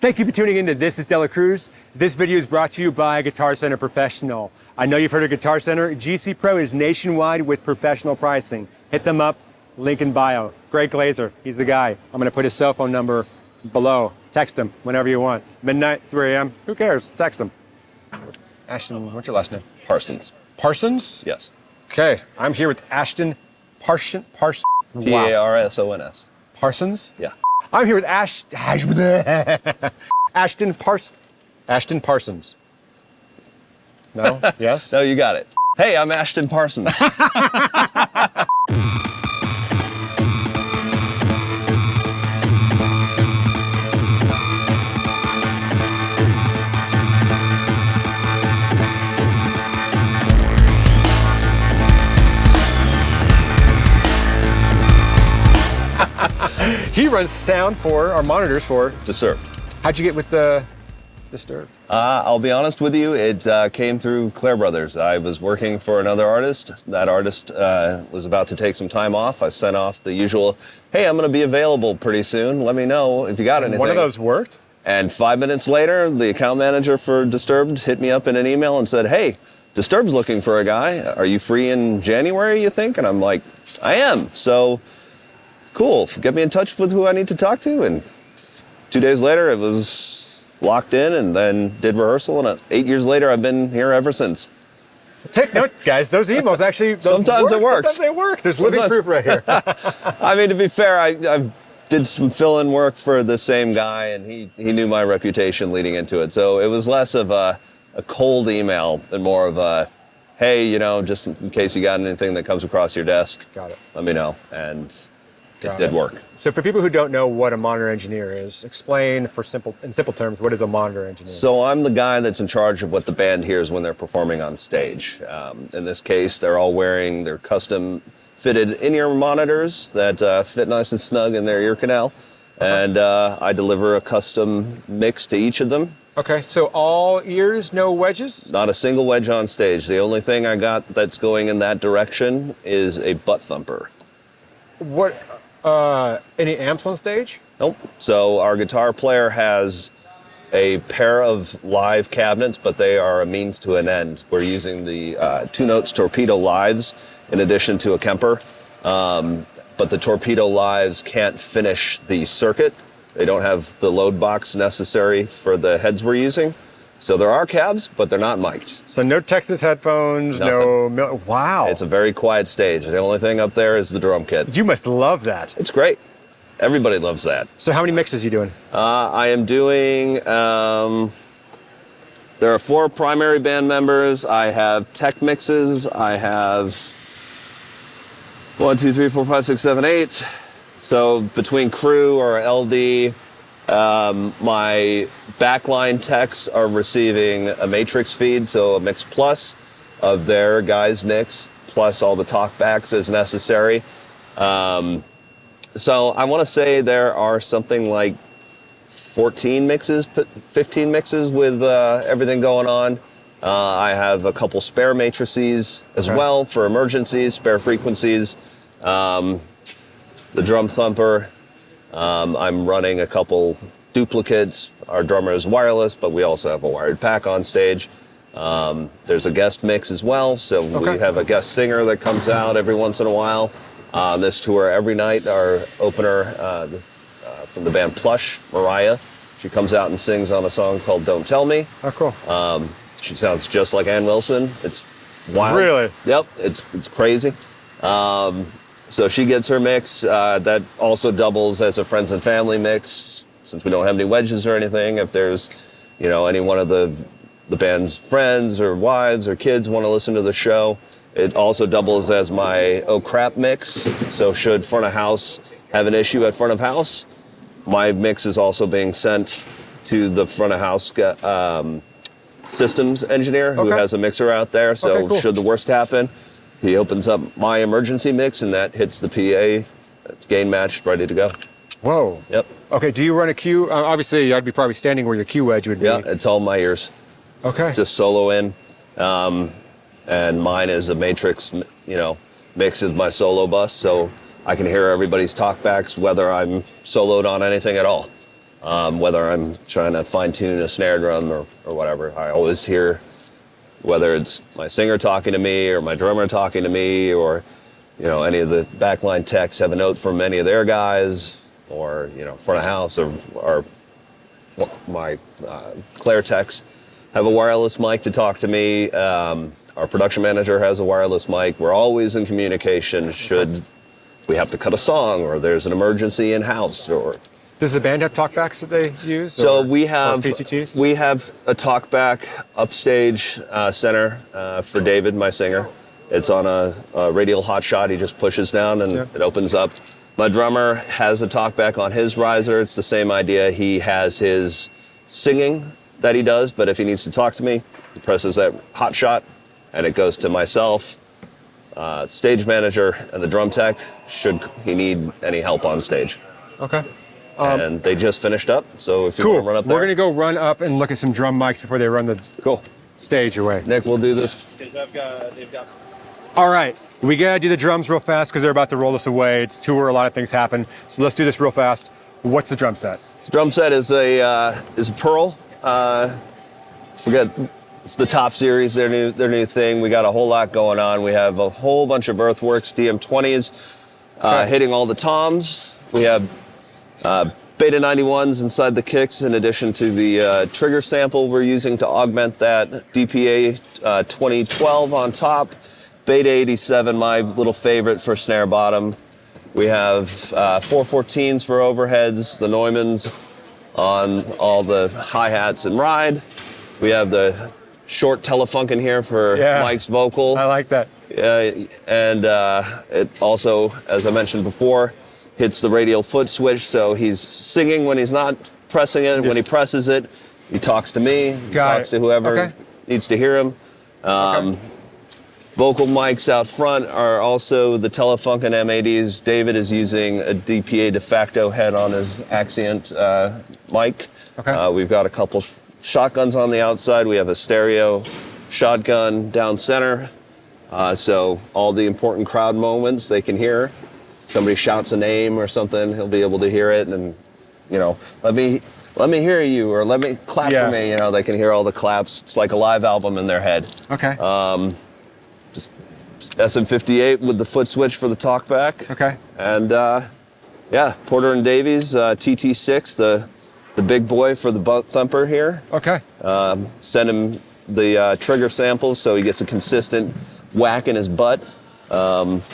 Thank you for tuning in to This Is DeLaCruz. This video is brought to you by Guitar Center Professional. I know you've heard of Guitar Center. GC Pro is nationwide with professional pricing. Hit them up, link in bio. Greg Glazer, he's the guy. I'm gonna put his cell phone number below. Text him whenever you want. Midnight, 3 a.m., who cares? Text him. Ashton, what's your last name? Parsons. Parsons? Yes. Okay, I'm here with Ashton Parsons. Parsons. Parsons? Yeah. I'm here with Ashton Parsons. No? Yes? No, you got it. Hey, I'm Ashton Parsons. He runs sound for, or monitors for, Disturbed. How'd you get with the Disturbed? I'll be honest with you, it came through Claire Brothers. I was working for another artist. That artist was about to take some time off. I sent off the usual, hey, I'm gonna be available pretty soon. Let me know if you got anything. One of those worked? And 5 minutes later, the account manager for Disturbed hit me up in an email and said, hey, Disturbed's looking for a guy. Are you free in January, you think? And I'm like, I am. So, cool, get me in touch with who I need to talk to. And 2 days later, it was locked in, and then did rehearsal. And 8 years later, I've been here ever since. So take note, guys. Those emails actually, sometimes it works. Sometimes they work. There's living proof right here. I mean, to be fair, I did some fill-in work for the same guy, and he knew my reputation leading into it. So it was less of a cold email and more of a, hey, you know, just in case you got anything that comes across your desk, got it. Let me know. And it did work. So for people who don't know what a monitor engineer is, explain in simple terms, what is a monitor engineer? So I'm the guy that's in charge of what the band hears when they're performing on stage. In this case, they're all wearing their custom fitted in-ear monitors that fit nice and snug in their ear canal. And I deliver a custom mix to each of them. Okay, so all ears, no wedges? Not a single wedge on stage. The only thing I got that's going in that direction is a butt thumper. What? Any amps on stage? Nope. So our guitar player has a pair of live cabinets, but they are a means to an end. We're using the 2 Notes Torpedo Lives in addition to a Kemper. But the Torpedo Lives can't finish the circuit. They don't have the load box necessary for the heads we're using. So there are cabs, but they're not mic'd. So no Texas headphones, nothing. Wow. It's a very quiet stage. The only thing up there is the drum kit. You must love that. It's great. Everybody loves that. So how many mixes are you doing? I am doing, there are 4 primary band members. I have tech mixes. I have 1, 2, 3, 4, 5, 6, 7, 8. So between crew or LD, my backline techs are receiving a matrix feed, so a mix plus of their guys' mix, plus all the talkbacks as necessary. So I want to say there are something like 14 mixes, 15 mixes with everything going on. I have a couple spare matrices as well for emergencies, spare frequencies. The drum thumper. I'm running a couple duplicates. Our drummer is wireless, but we also have a wired pack on stage. There's a guest mix as well, so we have a guest singer that comes out every once in a while. On this tour, every night, our opener from the band Plush, Mariah, she comes out and sings on a song called Don't Tell Me. Oh, cool. She sounds just like Ann Wilson. It's wild. Really? Yep, it's crazy. So she gets her mix. That also doubles as a friends and family mix, since we don't have any wedges or anything. If there's, you know, any one of the band's friends or wives or kids want to listen to the show, it also doubles as my oh crap mix. So should front of house have an issue at front of house, my mix is also being sent to the front of house systems engineer who has a mixer out there. So should the worst happen, he opens up my emergency mix and that hits the PA, gain matched, ready to go. Whoa. Yep. Okay, do you run a cue? Obviously, I'd be probably standing where your cue wedge would be. Yeah, it's all my ears. Okay. Just solo in. And mine is a matrix, you know, mix with my solo bus, so I can hear everybody's talkbacks, whether I'm soloed on anything at all. Whether I'm trying to fine tune a snare drum or whatever, I always hear, whether it's my singer talking to me or my drummer talking to me, or any of the backline techs have a note from any of their guys, or front of house, or my Claire techs have a wireless mic to talk to me. Our production manager has a wireless mic. We're always in communication should we have to cut a song, or there's an emergency in-house. Or does the band have talkbacks that they use? So we have PTTs? We have a talkback upstage center for David, my singer. It's on a radial hotshot. He just pushes down and it opens up. My drummer has a talkback on his riser. It's the same idea. He has his singing that he does, but if he needs to talk to me, he presses that hotshot and it goes to myself, stage manager, and the drum tech should he need any help on stage. Okay. And they just finished up, so if you want to run up there. We're going to go run up and look at some drum mics before they run the stage away. Nick, we'll do this. Because they've got. All right, we got to do the drums real fast because they're about to roll us away. It's tour, a lot of things happen. So let's do this real fast. What's the drum set? The drum set is a Pearl. It's the Top Series, their new thing. We got a whole lot going on. We have a whole bunch of Earthworks DM20s hitting all the toms. We have Beta 91s inside the kicks, in addition to the trigger sample we're using to augment that. DPA 2012 on top. Beta 87, my little favorite for snare bottom. We have 414s for overheads, the Neumanns on all the hi-hats and ride. We have the short Telefunken here for Mike's vocal. I like that. And it also, as I mentioned before, hits the radial foot switch, so he's singing when he's not pressing it. When he presses it, he talks to me, talks to whoever needs to hear him. Vocal mics out front are also the Telefunken M80s. David is using a DPA de facto head on his Accent mic. We've got a couple shotguns on the outside. We have a stereo shotgun down center. So all the important crowd moments they can hear. Somebody shouts a name or something, he'll be able to hear it, and let me hear you, or let me clap for me. They can hear all the claps. It's like a live album in their head. Just SM58 with the foot switch for the talkback. And Porter and Davies TT6, the big boy for the butt thumper here. Send him the trigger samples so he gets a consistent whack in his butt,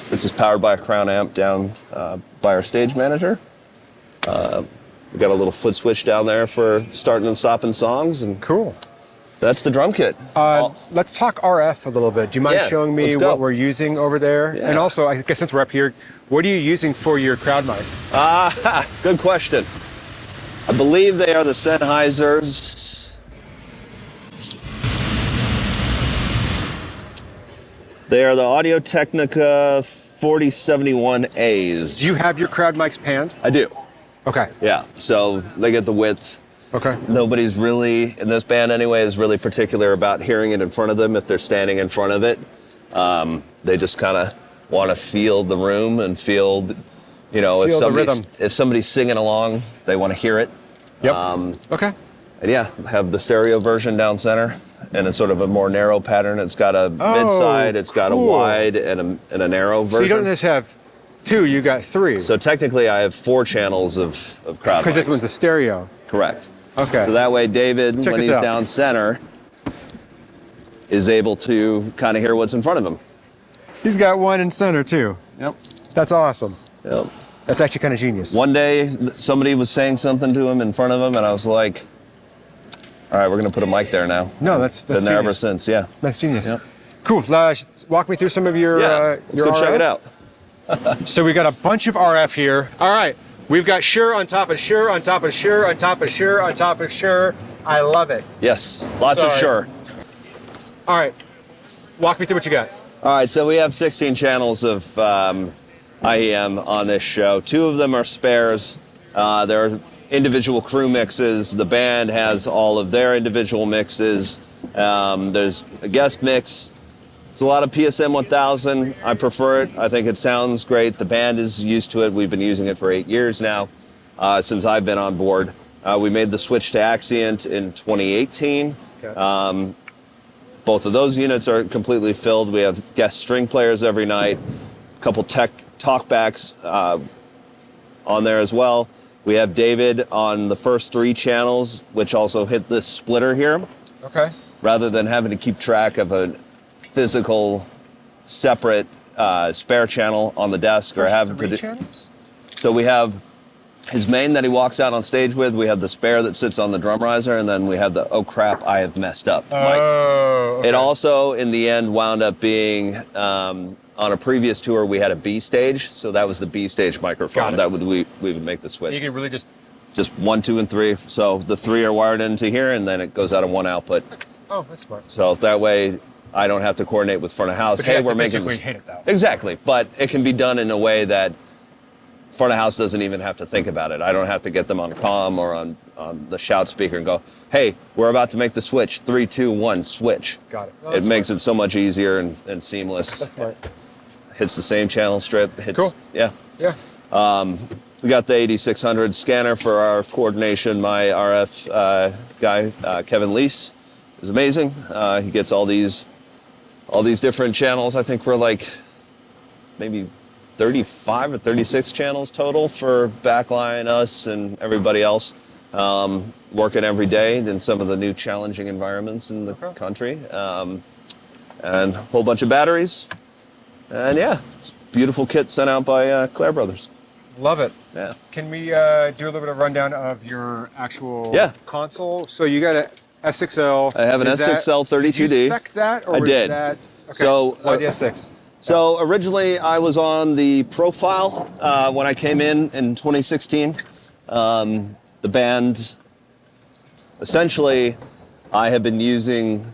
which is powered by a Crown amp down by our stage manager. We got a little foot switch down there for starting and stopping songs. And that's the drum kit. Let's talk RF a little bit. Do you mind showing me what we're using over there? And also, I guess since we're up here, what are you using for your crowd mics? Good question. I believe they are the Sennheisers. They are the Audio-Technica 4071As. Do you have your crowd mics panned? I do. Okay. Yeah, so they get the width. Okay. Nobody's really, in this band anyway, is really particular about hearing it in front of them if they're standing in front of it. They just kind of want to feel the room and feel, if somebody's singing along, they want to hear it. And have the stereo version down center, and it's sort of a more narrow pattern. It's got a mid-side, it's got a wide and a narrow version. So you don't just have two, you got three. So technically I have 4 channels of crowd mics. Because this one's a stereo. Correct. Okay. So that way David, when he's down center, is able to kind of hear what's in front of him. He's got one in center too. Yep. That's awesome. Yep. That's actually kind of genius. One day somebody was saying something to him in front of him, and I was like, all right, we're going to put a mic there now. No, that's been there ever since. Yeah. That's genius. Yep. Cool. Walk me through some of your let's go RF. check it out. So we got a bunch of RF here. All right. We've got Shure on top of Shure on top of Shure on top of Shure on top of Shure. I love it. Yes, lots of Shure. All right. Walk me through what you got. All right, so we have 16 channels of IEM on this show. 2 of them are spares. There are individual crew mixes. The band has all of their individual mixes. There's a guest mix. It's a lot of PSM 1000. I prefer it. I think it sounds great. The band is used to it. We've been using it for 8 years now, since I've been on board. We made the switch to Axient in 2018. Okay. Both of those units are completely filled. We have guest string players every night, a couple tech talkbacks on there as well. We have David on the first 3 channels, which also hit this splitter here. Okay. Rather than having to keep track of a physical, separate spare channel on the desk or having to do. Channels? So we have his main that he walks out on stage with. We have the spare that sits on the drum riser, and then we have the "oh crap, I have messed up" mic. Okay. It also, in the end, wound up being on a previous tour. We had a B stage, so that was the B stage microphone. That we would make the switch. You can really just 1, 2, and 3. So the 3 are wired into here, and then it goes out of one output. Oh, that's smart. So that way, I don't have to coordinate with front of house. But hey, you have we're to making physically hit it though. Exactly, but it can be done in a way that front of house doesn't even have to think about it. I don't have to get them on comm or on the shout speaker and go, hey, we're about to make the switch. 3, 2, 1, switch. Got it. Oh, It makes it so much easier and seamless. That's smart. Hits the same channel strip. Hits, Cool. Yeah. Yeah. We got the 8600 scanner for our coordination. My RF guy, Kevin Leese, is amazing. He gets all these different channels. I think we're like maybe 35 or 36 channels total for Backline, us, and everybody else. Working every day in some of the new challenging environments in the country. And a whole bunch of batteries. And yeah, it's a beautiful kit sent out by Claire Brothers. Love it. Yeah. Can we do a little bit of rundown of your actual console? So you got a S6L. I have an S6L 32D. Did you spec that, or I was did. That, okay. So why the S6? So originally I was on the profile when I came in 2016. The band, essentially, I have been using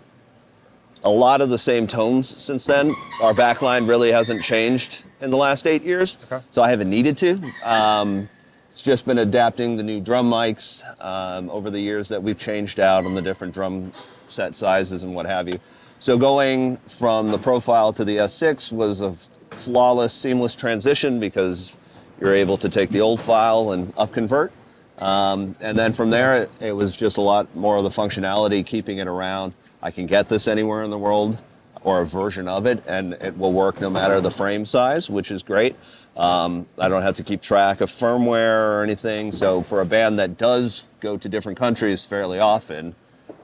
a lot of the same tones since then. Our backline really hasn't changed in the last 8 years, so I haven't needed to. It's just been adapting the new drum mics over the years that we've changed out on the different drum set sizes and what have you. So going from the profile to the S6 was a flawless, seamless transition because you're able to take the old file and up-convert. And then from there, it was just a lot more of the functionality, keeping it around. I can get this anywhere in the world, or a version of it, and it will work no matter the frame size, which is great. I don't have to keep track of firmware or anything. So for a band that does go to different countries fairly often,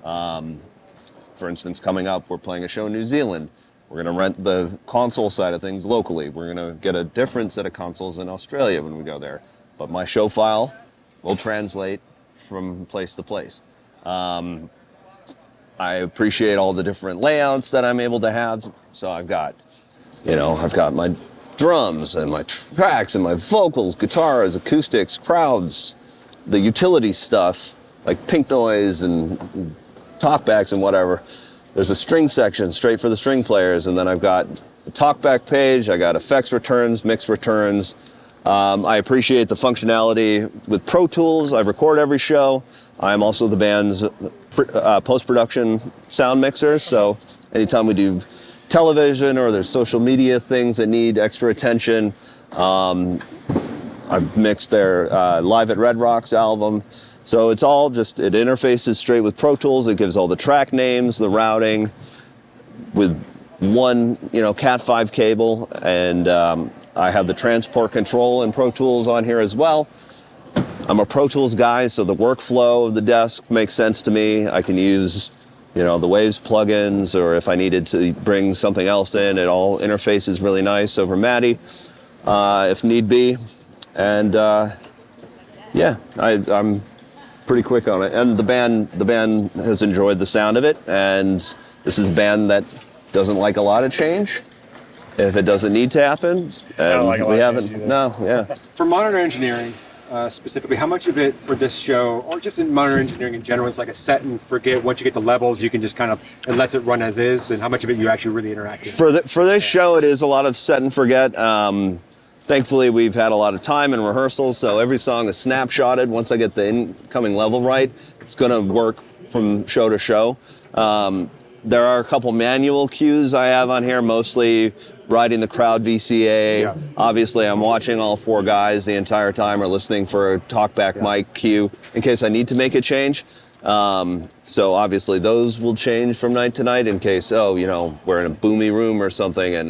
for instance, coming up, we're playing a show in New Zealand. We're going to rent the console side of things locally. We're going to get a different set of consoles in Australia when we go there. But my show file will translate from place to place. I appreciate all the different layouts that I'm able to have. So I've got my drums and my tracks and my vocals, guitars, acoustics, crowds, the utility stuff like pink noise and talkbacks and whatever. There's a string section straight for the string players, and then I've got the talkback page. I got effects returns, mix returns. I appreciate the functionality with Pro Tools. I record every show. I'm also the band's post-production sound mixer, so anytime we do television or there's social media things that need extra attention, I've mixed their Live at Red Rocks album. So it's all just, it interfaces straight with Pro Tools. It gives all the track names, the routing, with one, Cat 5 cable, and I have the transport control in Pro Tools on here as well. I'm a Pro Tools guy, so the workflow of the desk makes sense to me. I can use, the Waves plugins, or if I needed to bring something else in, it all interfaces really nice over MADI, if need be. And I'm pretty quick on it. And the band has enjoyed the sound of it, and this is a band that doesn't like a lot of change. If it doesn't need to happen, and we haven't. For monitor engineering, specifically, how much of it for this show, or just in monitor engineering in general, is like a set and forget? Once you get the levels, you can just it lets it run as is, and how much of it you actually really interact with? For this show, it is a lot of set and forget. Thankfully, we've had a lot of time and rehearsals, so every song is snapshotted. Once I get the incoming level right, it's going to work from show to show. There are a couple manual cues I have on here, mostly riding the crowd VCA. Yeah. Obviously, I'm watching all four guys the entire time or listening for a talkback mic cue in case I need to make a change. So obviously those will change from night to night in case, we're in a boomy room or something and,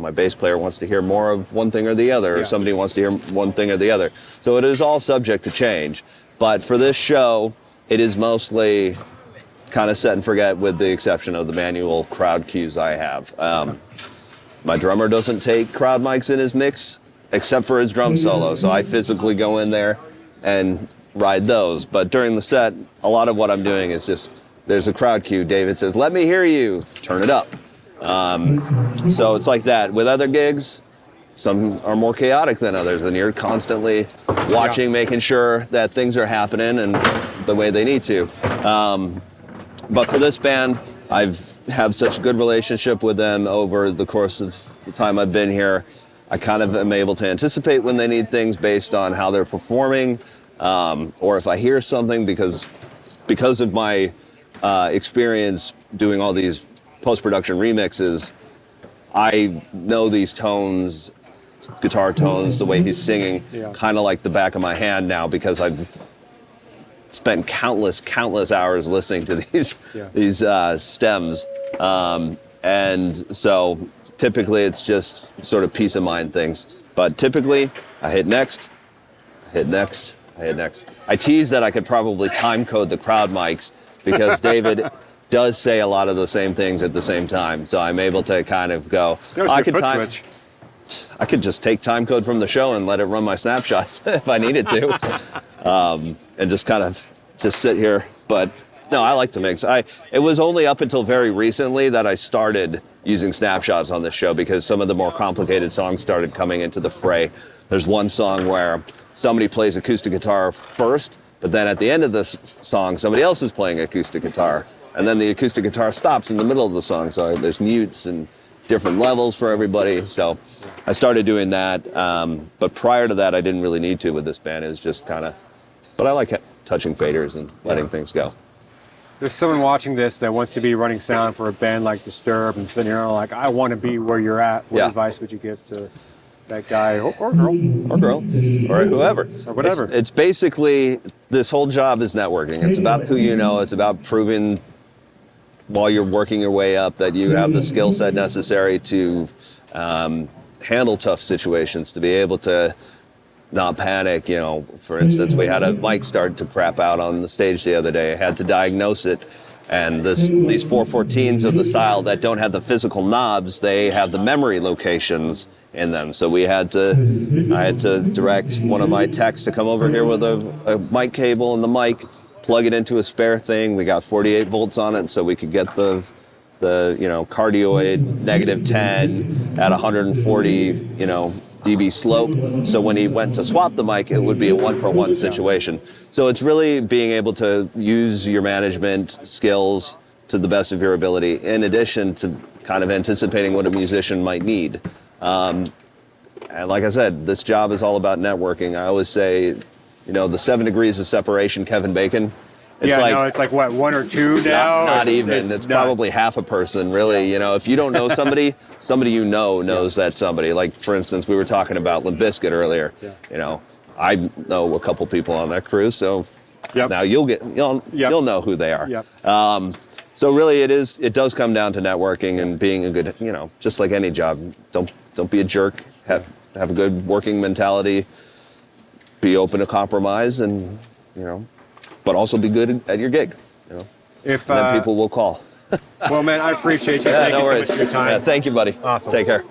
my bass player wants to hear more of one thing or the other, or somebody wants to hear one thing or the other. So it is all subject to change. But for this show, it is mostly kind of set and forget with the exception of the manual crowd cues I have. My drummer doesn't take crowd mics in his mix except for his drum solo. So I physically go in there and ride those. But during the set, a lot of what I'm doing is just, there's a crowd cue. David says, let me hear you, turn it up. So it's like that. With other gigs, some are more chaotic than others, and you're constantly watching, making sure that things are happening and the way they need to. But for this band, I've have such a good relationship with them over the course of the time I've been here. I kind of am able to anticipate when they need things based on how they're performing. Or if I hear something because of my experience doing all these post-production remixes, I know these tones, guitar tones, the way he's singing, kind of like the back of my hand now because I've spent countless hours listening to these stems. And so typically it's just sort of peace of mind things. But typically I hit next. I tease that I could probably time code the crowd mics because David does say a lot of the same things at the same time. So I'm able to kind of go, I could just take time code from the show and let it run my snapshots if I needed to. And just kind of just sit here. But no, I like to mix. It was only up until very recently that I started using snapshots on this show because some of the more complicated songs started coming into the fray. There's one song where somebody plays acoustic guitar first, but then at the end of the song, somebody else is playing acoustic guitar. And then the acoustic guitar stops in the middle of the song. So there's mutes and different levels for everybody. So I started doing that. But prior to that, I didn't really need to with this band. It was just kind of, but I like touching faders and letting things go. There's someone watching this that wants to be running sound for a band like Disturbed and sitting here like, I want to be where you're at. What advice would you give to that guy or girl? Or girl, or whoever. Or whatever. It's basically, this whole job is networking. It's about who you know. It's about proving while you're working your way up that you have the skill set necessary to handle tough situations, to be able to not panic. For instance, we had a mic start to crap out on the stage the other day. I had to diagnose it. And these 414s are the style that don't have the physical knobs. They have the memory locations in them. So I had to direct one of my techs to come over here with a mic cable and the mic, plug it into a spare thing. We got 48 volts on it so we could get the cardioid -10 at 140, dB slope. So when he went to swap the mic, it would be a 1-for-1 situation. So it's really being able to use your management skills to the best of your ability, in addition to kind of anticipating what a musician might need. And like I said, this job is all about networking. I always say, the 7 degrees of separation, Kevin Bacon. It's like what, 1 or 2 now? Not even. It's probably half a person, really. If you don't know somebody, somebody knows that somebody. Like, for instance, we were talking about Limp Bizkit earlier. I know a couple people on that crew, so now you'll know who they are. So really, it does come down to networking and being a good, just like any job. Don't be a jerk. Have a good working mentality. Be open to compromise, and but also be good at your gig. If then people will call. Well, man, I appreciate you. Yeah, Thank you so much for your time. Yeah, thank you, buddy. Awesome. Take care.